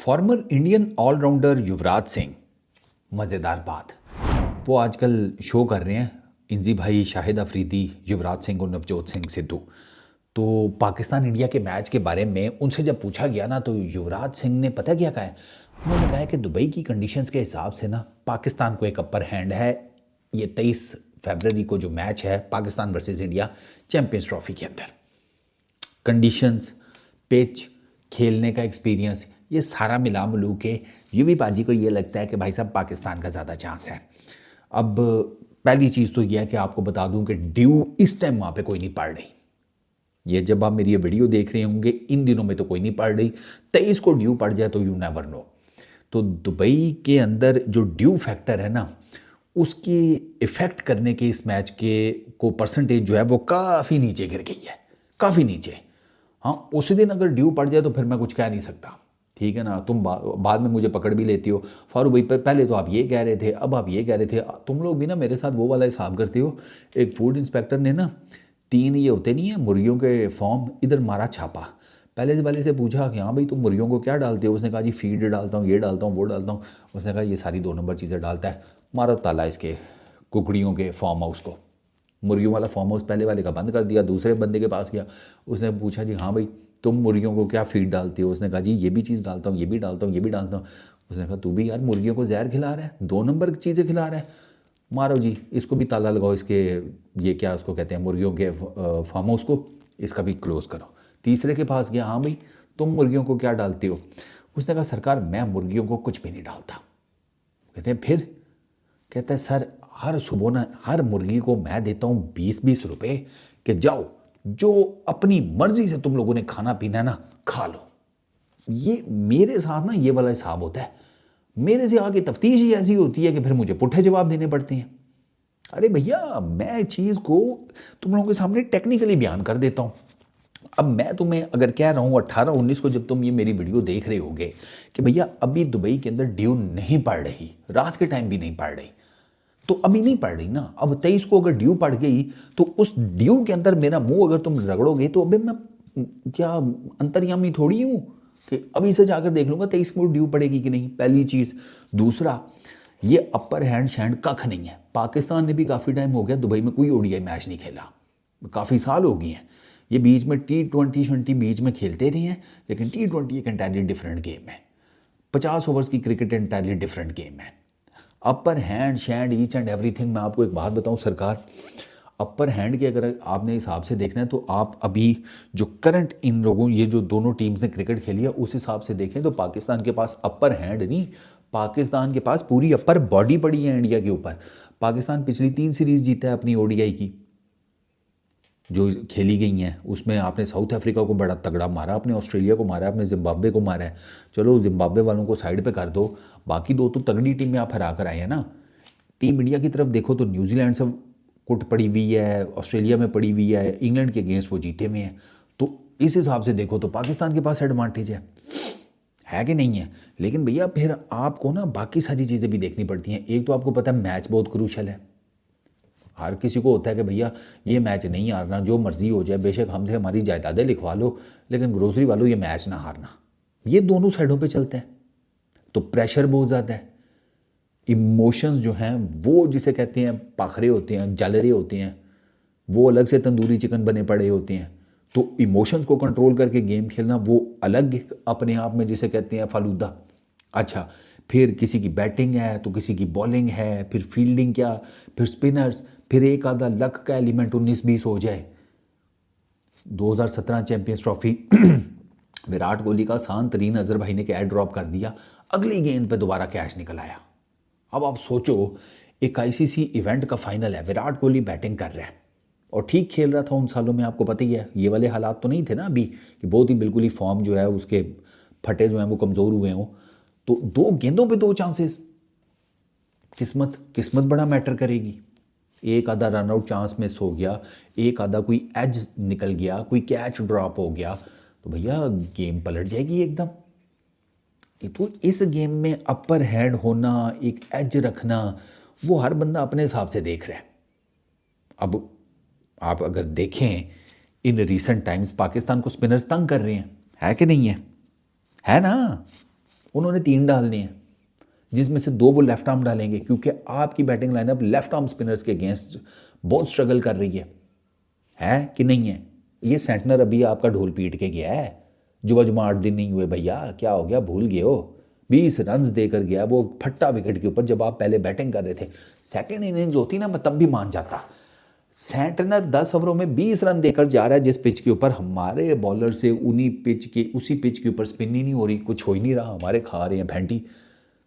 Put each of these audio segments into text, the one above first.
Former Indian allrounder Yuvraj Singh, मज़ेदार बात, वो आजकल शो कर रहे हैं। इंजी भाई, शाहिद अफरीदी, युवराज सिंह और नवजोत सिंह सिद्धू। तो पाकिस्तान इंडिया के मैच के बारे में उनसे जब पूछा गया ना, तो युवराज सिंह ने पता क्या कहा है। उन्होंने कहा है कि दुबई की कंडीशंस के हिसाब से ना पाकिस्तान को एक अपर हैंड है। ये 23 फरवरी को जो मैच है Pakistan versus India champions trophy के अंदर, कंडीशंस, पिच, खेलने का एक्सपीरियंस, ये सारा मिला मिलू के यूवी बाजी को ये लगता है कि भाई साहब पाकिस्तान का ज़्यादा चांस है। अब पहली चीज़ तो यह है कि आपको बता दूं कि ड्यू इस टाइम वहाँ पे कोई नहीं पड़ रही। ये जब आप मेरी ये वीडियो देख रहे होंगे इन दिनों में तो कोई नहीं पड़ रही। 23 को ड्यू पड़ जाए तो यू नेवर नो। तो दुबई के अंदर जो ड्यू फैक्टर है ना, उसकी इफ़ेक्ट करने के इस मैच के को परसेंटेज जो है वो काफ़ी नीचे गिर गई है, काफ़ी नीचे। हाँ, उसी दिन अगर ड्यू पड़ जाए तो फिर मैं कुछ कह नहीं सकता, ठीक है ना। तुम बाद में मुझे पकड़ भी लेती हो, फारूक भाई पहले तो आप ये कह रहे थे, अब आप ये कह रहे थे। तुम लोग भी ना मेरे साथ वो वाला हिसाब करते हो। एक फूड इंस्पेक्टर ने ना 3 ये होते नहीं है मुर्गियों के फॉर्म, इधर मारा छापा। पहले वाले से पूछा कि हाँ भाई तुम मुर्गियों को क्या डालते हो। उसने कहा जी फीड डालता हूँ, ये डालता हूँ, वो डालता हूँ। उसने कहा ये सारी 2 नंबर चीज़ें डालता है। मारो ताला इसके कुकड़ियों के फार्म हाउस को। मुर्गियों वाला फार्म हाउस पहले वाले का बंद कर दिया। दूसरे बंदे के पास गया, उसने पूछा जी हाँ भाई तुम मुर्गियों को क्या फीड डालते हो। उसने कहा जी ये भी चीज़ डालता हूँ, ये भी डालता हूँ, ये भी डालता हूँ। उसने कहा तू भी यार मुर्गियों को जहर खिला रहा है, 2 नंबर की चीज़ें खिला रहा है। मारो जी इसको भी ताला लगाओ, इसके ये क्या उसको कहते हैं मुर्गियों के फार्म हाउस को, इसका भी क्लोज़ करो। तीसरे के पास गया, हाँ भाई तुम मुर्गियों को क्या डालते हो। उसने कहा सरकार मैं मुर्गियों को कुछ भी नहीं डालता। कहते हैं फिर, कहता है सर हर सुबह ना हर मुर्गी को मैं देता हूँ 20-20 रुपए कि जाओ जो अपनी मर्जी से तुम लोगों ने खाना पीना है ना खा लो। ये मेरे साथ ना ये वाला हिसाब होता है। मेरे से आगे तफ्तीश ही ऐसी होती है कि फिर मुझे पुट्ठे जवाब देने पड़ते हैं। अरे भैया मैं चीज़ को तुम लोगों के सामने टेक्निकली बयान कर देता हूँ। अब मैं तुम्हें अगर कह रहा हूँ 18-19 को जब तुम ये मेरी वीडियो देख रहे होगे कि भैया अभी दुबई के अंदर ड्यू नहीं पड़ रही, रात के टाइम भी नहीं पड़ रही, तो अभी नहीं पड़ रही ना। अब 23 को अगर ड्यू पड़ गई तो उस ड्यू के अंदर मेरा मुंह अगर तुम रगड़ोगे तो अभी मैं क्या अंतर्यामी थोड़ी हूँ कि अभी से जाकर देख लूँगा 23 को ड्यू पड़ेगी कि नहीं, पहली चीज़। दूसरा, ये अपर हैंड शैंड कख नहीं है। पाकिस्तान ने भी काफ़ी टाइम हो गया दुबई में कोई ओडीआई मैच नहीं खेला, काफ़ी साल हो गए हैं। ये बीच में T20 बीच में खेलते रहे हैं, लेकिन T20 एक एंटायरली डिफरेंट गेम है। 50 ओवर्स की क्रिकेट एंटायरली डिफरेंट गेम है। Upper hand शैंड each and everything, मैं आपको एक बात बताऊं सरकार, अपर हैंड के अगर आपने हिसाब से देखना है तो आप अभी जो करंट इन लोगों ये जो दोनों टीम्स ने क्रिकेट खेली है उस हिसाब से देखें तो पाकिस्तान के पास अपर हैंड नहीं, पाकिस्तान के पास पूरी अपर बॉडी पड़ी है इंडिया के ऊपर। पाकिस्तान पिछली 3 सीरीज जीता है अपनी ओडीआई की जो खेली गई हैं। उसमें आपने साउथ अफ्रीका को बड़ा तगड़ा मारा, आपने ऑस्ट्रेलिया को मारा, आपने जिम्बाब्वे को मारा है। चलो जिम्बाब्वे वालों को साइड पे कर दो, बाकी 2 तो तगड़ी टीमें आप हरा कर आए हैं ना। टीम इंडिया की तरफ देखो तो न्यूजीलैंड से कुट पड़ी हुई है, ऑस्ट्रेलिया में पड़ी हुई है, इंग्लैंड के अगेंस्ट वो जीते हुए हैं। तो इस हिसाब से देखो तो पाकिस्तान के पास एडवांटेज है कि नहीं है। लेकिन भैया फिर आपको ना बाकी सारी चीज़ें भी देखनी पड़ती हैं। एक तो आपको पता है मैच बहुत क्रूशल है। हर किसी को होता है कि भैया ये मैच नहीं हारना, जो मर्जी हो जाए, बेशक हमसे हमारी जायदादें लिखवा लो, लेकिन ग्रोसरी वालों ये मैच ना हारना। ये दोनों साइडों पे चलते हैं, तो प्रेशर बहुत ज़्यादा है। इमोशंस जो हैं वो जिसे कहते हैं पाखरे होते हैं, जल रहे होते हैं, वो अलग से तंदूरी चिकन बने पड़े होते हैं। तो इमोशंस को कंट्रोल करके गेम खेलना वो अलग अपने आप में जिसे कहते हैं फालूदा। अच्छा, फिर किसी की बैटिंग है तो किसी की बॉलिंग है, फिर फील्डिंग क्या, फिर स्पिनर्स, फिर एक आधा लक का एलिमेंट 19-20 हो जाए। 2017 चैंपियंस ट्रॉफी विराट कोहली का शान तरीन अजहर भाई ने कैच ड्रॉप कर दिया, अगली गेंद पे दोबारा कैच निकल आया। अब आप सोचो एक आईसीसी इवेंट का फाइनल है, विराट कोहली बैटिंग कर रहा है और ठीक खेल रहा था उन सालों में। आपको पता ही है ये वाले हालात तो नहीं थे ना अभी कि बहुत ही बिल्कुल ही फॉर्म जो है उसके फटे जो हैं वो कमज़ोर हुए हों। तो 2 गेंदों पे 2 चांसेस, किस्मत किस्मत बड़ा मैटर करेगी। एक आधा रन आउट चांस मिस हो गया, एक आधा कोई एज निकल गया, कोई कैच ड्रॉप हो गया, तो भैया गेम पलट जाएगी एकदम। तो इस गेम में अपर हैंड होना, एक एज रखना, वो हर बंदा अपने हिसाब से देख रहा है। अब आप अगर देखें इन रीसेंट टाइम्स पाकिस्तान को स्पिनर्स तंग कर रहे हैं, है कि नहीं है ना। उन्होंने 3 डालने हैं, जिसमें से 2 वो लेफ्ट आर्म डालेंगे, क्योंकि आपकी batting lineup left arm spinners के अगेंस्ट बहुत स्ट्रगल कर रही है कि नहीं है? ये सेंटनर अभी आपका ढोल पीट के गया है, जुमा 8 दिन नहीं हुए भैया, क्या हो गया, भूल गए हो? 20 रन देकर गया वो फट्टा विकेट के ऊपर, जब आप पहले बैटिंग कर रहे थे। सेकेंड इनिंग्स होती ना, मैं तब भी मान जाता। सेंटनर 10 ओवरों में 20 रन देकर जा रहा है, जिस पिच के ऊपर हमारे बॉलर से उसी पिच के ऊपर स्पिन ही नहीं हो रही, कुछ हो ही नहीं रहा, हमारे खा रहे हैं फैंटी।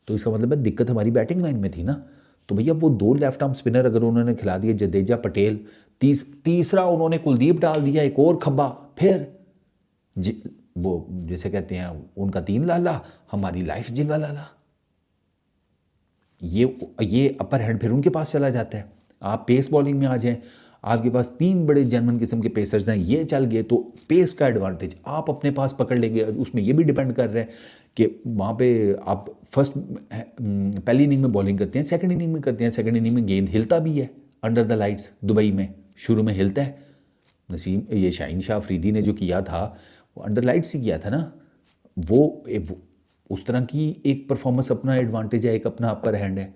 तो इसका मतलब है दिक्कत हमारी बैटिंग लाइन में थी ना। तो भैया वो 2 लेफ्ट आर्म स्पिनर अगर उन्होंने खिला दिए, जडेजा पटेल, तीसरा उन्होंने कुलदीप डाल दिया, एक और खब्बा, फिर वो जैसे कहते हैं उनका 3 लाला, हमारी लाइफ जिंगा लाला। ये अपर हैंड फिर उनके पास चला जाता है। आप पेस बॉलिंग में आ जाएं, आपके पास 3 बड़े जर्मन किस्म के पेसर्स हैं, ये चल गए तो पेस का एडवांटेज आप अपने पास पकड़ लेंगे। उसमें ये भी डिपेंड कर रहा है कि वहाँ पे आप पहली इनिंग में बॉलिंग करते हैं, सेकंड इनिंग में करते हैं। सेकंड इनिंग में गेंद हिलता भी है अंडर द लाइट्स दुबई में, शुरू में हिलता है। ये शाहीन शाह अफरीदी ने जो किया था वो अंडर लाइट्स ही किया था ना। वो उस तरह की एक परफॉर्मेंस, अपना एडवांटेज है, एक अपना अपर हैंड है।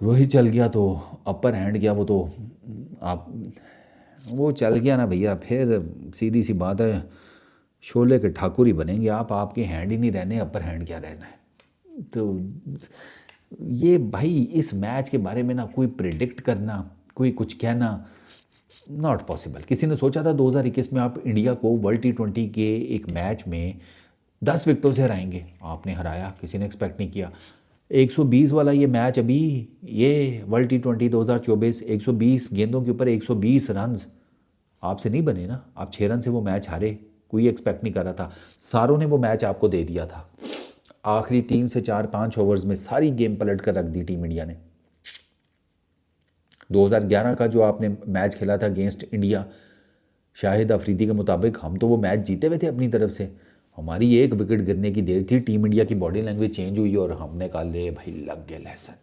रोहित चल गया तो अपर हैंड गया, वो तो आप वो चल गया ना भैया, फिर सीधी सी बात है, शोले के ठाकुर ही बनेंगे आप, आपके हैंड ही नहीं रहने, अपर हैंड क्या रहना है। तो ये भाई इस मैच के बारे में ना कोई प्रिडिक्ट करना, कोई कुछ कहना नॉट पॉसिबल। किसी ने सोचा था 2021 में आप इंडिया को वर्ल्ड T20 के एक मैच में 10 विकेटों से हराएंगे? आपने हराया, किसी ने एक्सपेक्ट नहीं किया। 120 वाला ये मैच अभी, ये वर्ल्ड T20 2024, 120 गेंदों के ऊपर 120 रन आपसे नहीं बने ना। आप 6 रन से वो मैच हारे, कोई एक्सपेक्ट नहीं कर रहा था। सारों ने वो मैच आपको दे दिया था। आखिरी 3 से 4-5 ओवर्स में सारी गेम पलट कर रख दी टीम इंडिया ने। 2011 का जो आपने मैच खेला था अगेंस्ट इंडिया, शाहिद अफरीदी के मुताबिक हम तो वो मैच जीते हुए थे अपनी तरफ से। हमारी 1 विकेट गिरने की देर थी, टीम इंडिया की बॉडी लैंग्वेज चेंज हुई और हमने कहा ले भाई लग गए लेसन।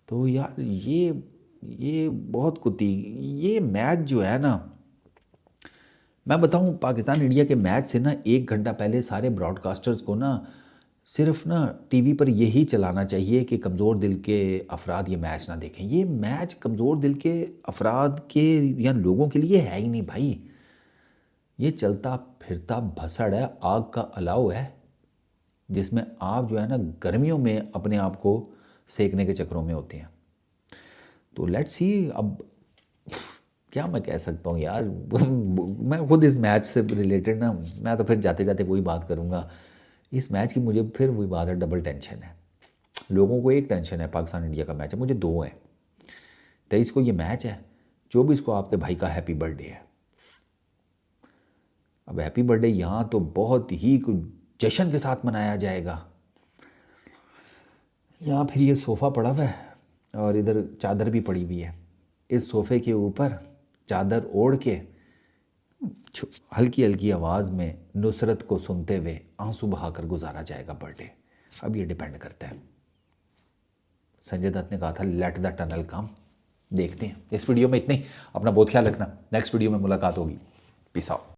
तो यार ये बहुत कुत्ती, ये मैच जो है ना, मैं बताऊं पाकिस्तान इंडिया के मैच से ना 1 घंटा पहले सारे ब्रॉडकास्टर्स को ना सिर्फ ना टीवी पर यही चलाना चाहिए कि कमज़ोर दिल के अफराद ये मैच ना देखें। ये मैच कमज़ोर दिल के अफराद के या लोगों के लिए है ही नहीं भाई। ये चलता फिरता भसड़ है, आग का अलाव है, जिसमें आप जो है ना गर्मियों में अपने आप को सेकने के चक्करों में होते हैं। तो लेट्स सी, अब क्या मैं कह सकता हूँ यार। मैं खुद इस मैच से रिलेटेड ना, मैं तो फिर जाते जाते वही बात करूँगा। इस मैच की मुझे फिर वही बात है, डबल टेंशन है। लोगों को एक टेंशन है, पाकिस्तान इंडिया का मैच है, मुझे 2 है। 23 को ये मैच है, 24 को आपके भाई का हैप्पी बर्थडे है। अब हैप्पी बर्थडे यहाँ तो बहुत ही जश्न के साथ मनाया जाएगा। यहाँ फिर ये सोफ़ा पड़ा हुआ है और इधर चादर भी पड़ी हुई है। इस सोफ़े के ऊपर चादर ओढ़ के हल्की हल्की आवाज़ में नुसरत को सुनते हुए आंसू बहाकर गुजारा जाएगा बर्थडे। अब ये डिपेंड करता है। संजय दत्त ने कहा था लेट द टनल कम। देखते हैं। इस वीडियो में इतने ही। अपना बहुत ख्याल रखना। नेक्स्ट वीडियो में मुलाकात होगी। Peace out.